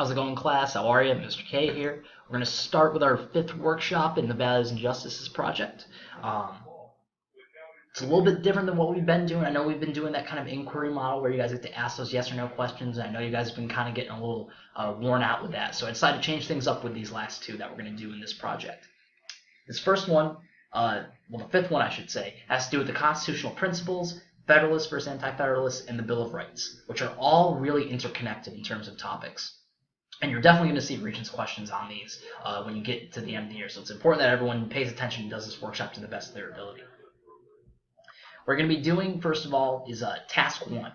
How's it going, class? How are you? Mr. K here. We're going to start with our fifth workshop in the Values and Justices project. Um, it's a little bit different than what we've been doing. I know we've been doing that kind of inquiry model where you guys get to ask those yes or no questions. I know you guys have been kind of getting a little worn out with that. So I decided to change things up with these last two that we're going to do in this project. This first one, the fifth one I should say, has to do with the constitutional principles, Federalists versus Anti-Federalists, and the Bill of Rights, which are all really interconnected in terms of topics. And you're definitely going to see Regents questions on these when you get to the end of the year. So it's important that everyone pays attention and does this workshop to the best of their ability. What we're going to be doing, first of all, is Task 1.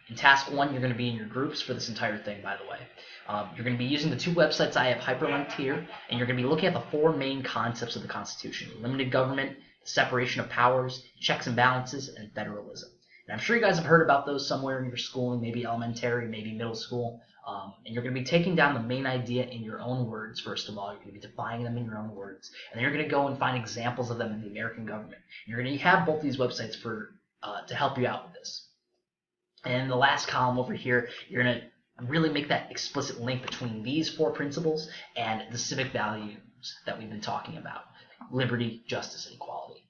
In Task 1, you're going to be in your groups for this entire thing, by the way. You're going to be using the two websites I have hyperlinked here, and you're going to be looking at the four main concepts of the Constitution: limited government, separation of powers, checks and balances, and federalism. And I'm sure you guys have heard about those somewhere in your schooling, maybe elementary, maybe middle school. And you're going to be taking down the main idea in your own words, first of all. You're going to be defining them in your own words. And then you're going to go and find examples of them in the American government. And you're going to have both these websites to help you out with this. And in the last column over here, you're going to really make that explicit link between these four principles and the civic values that we've been talking about: liberty, justice, and equality.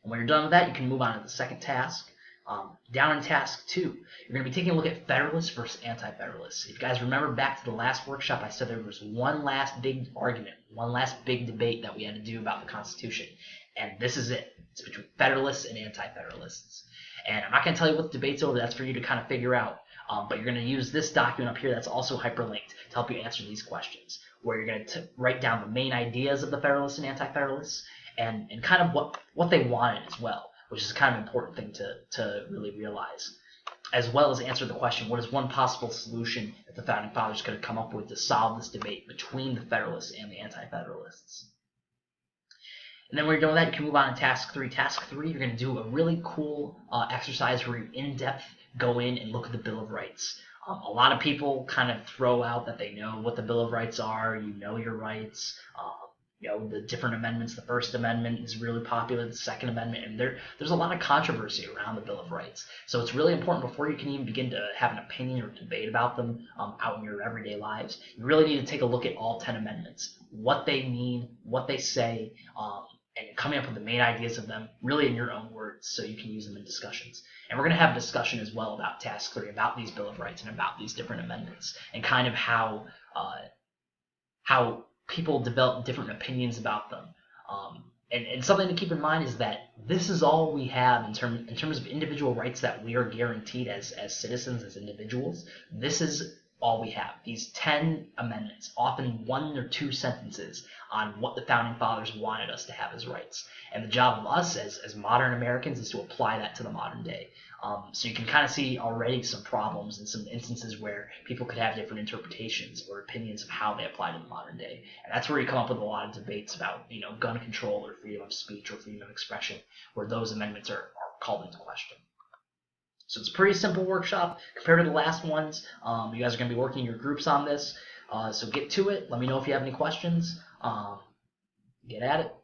And when you're done with that, you can move on to the second task. Down in Task 2, you're going to be taking a look at Federalists versus Anti-Federalists. If you guys remember back to the last workshop, I said there was one last big argument, one last big debate that we had to do about the Constitution. And this is it. It's between Federalists and Anti-Federalists. And I'm not going to tell you what the debate's over. That's for you to kind of figure out. But you're going to use this document up here that's also hyperlinked to help you answer these questions, where you're going to write down the main ideas of the Federalists and Anti-Federalists and kind of what they wanted as well, which is kind of an important thing to really realize, as well as answer the question, what is one possible solution that the Founding Fathers could have come up with to solve this debate between the Federalists and the Anti-Federalists? And then when you're done with that, you can move on to Task 3. Task 3, you're going to do a really cool exercise where you in-depth go in and look at the Bill of Rights. A lot of people kind of throw out that they know what the Bill of Rights are, you know your rights, the different amendments. The First Amendment is really popular, the Second Amendment, and there's a lot of controversy around the Bill of Rights. So it's really important before you can even begin to have an opinion or debate about them out in your everyday lives, you really need to take a look at all 10 amendments, what they mean, what they say, and coming up with the main ideas of them really in your own words so you can use them in discussions. And we're going to have a discussion as well about Task 3, about these Bill of Rights and about these different amendments, and kind of how people develop different opinions about them. And something to keep in mind is that this is all we have in terms of individual rights that we are guaranteed as citizens, as individuals. This is all we have. These 10 amendments, often one or two sentences on what the Founding Fathers wanted us to have as rights. And the job of us as modern Americans is to apply that to the modern day. So you can kind of see already some problems and some instances where people could have different interpretations or opinions of how they apply to the modern day. And that's where you come up with a lot of debates about, gun control or freedom of speech or freedom of expression, where those amendments are called into question. So it's a pretty simple workshop compared to the last ones. You guys are going to be working in your groups on this. So get to it. Let me know if you have any questions. Get at it.